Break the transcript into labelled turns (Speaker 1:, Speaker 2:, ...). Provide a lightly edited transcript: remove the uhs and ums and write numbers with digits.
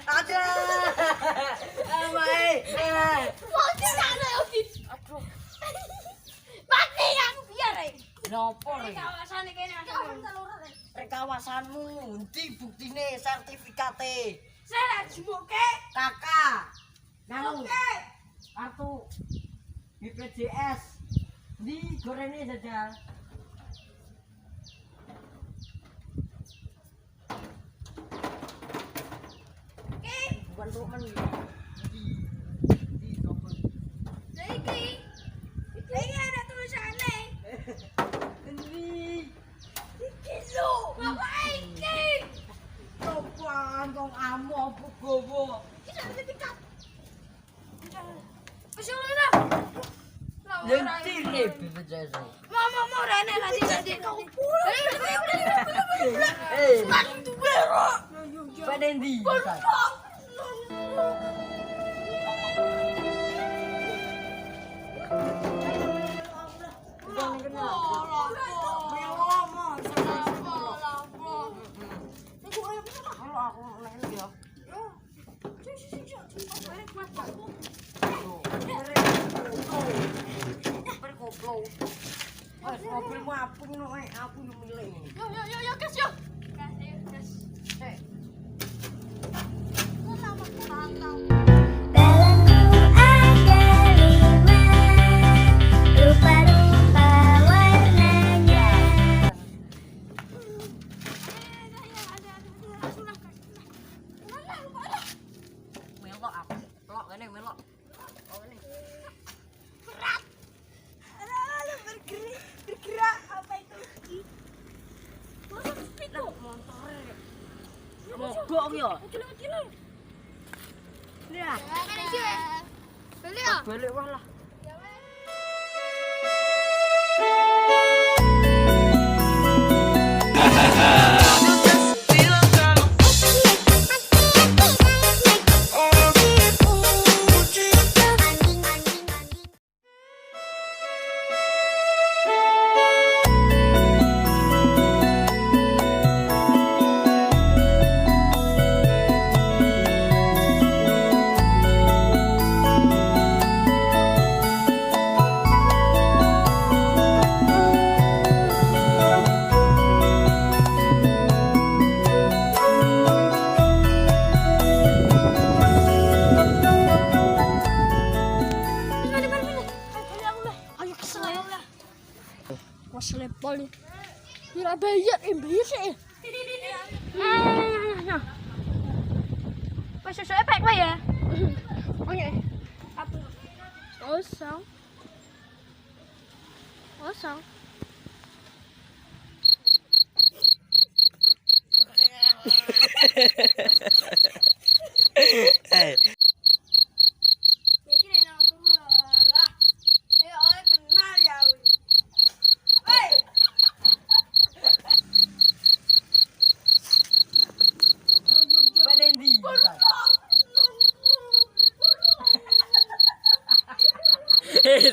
Speaker 1: Ada. Amai.
Speaker 2: Mati sana Udin.
Speaker 1: Aduh.
Speaker 2: Mati aku biar ae.
Speaker 1: Nopo rek?
Speaker 2: Kawasane kene aku.
Speaker 1: Rek kawasanmu endi buktine sertifikate?
Speaker 2: Saya jumuke.
Speaker 1: Kakak. Nang kartu BPJS. Di gorene jajal.
Speaker 2: Oke.
Speaker 1: Bukan temen. Di double.
Speaker 2: Iki. Iki ada tulisannya.
Speaker 1: Endi?
Speaker 2: Iki lho, bapak iki.
Speaker 1: Sopan kong amu apa gowo?
Speaker 2: Iki sertifikat. Wis ora.
Speaker 1: Lentine BPJS.
Speaker 2: Mau rene nanti kau.
Speaker 1: Eh,
Speaker 2: Makin duwe kok.
Speaker 1: pada endi? Mobilmu apa nih? Aku yang milih.
Speaker 2: Yo, gas yo. Gas.
Speaker 3: Dalamku ada 5 rupa-rupa warnanya.
Speaker 1: Melok aku. Melok kene melok. Oh ini.
Speaker 2: Berat. Bergerak apa itu? Masa speed tuh?
Speaker 1: Montore. Mogok ki yo.
Speaker 2: Kecil.
Speaker 1: Lihat.
Speaker 2: Mana sih? Beli ya?
Speaker 1: Balik wah lah.
Speaker 2: Mas lepol. Tidak bayar, bayar sih. Pas sesuai pack lah ya. Oke. Apa? Kosong.
Speaker 1: Eh.
Speaker 2: Jadi nih nang tunggu lah. Oleh kenal ya. Hei.
Speaker 1: Pada endi? Eh,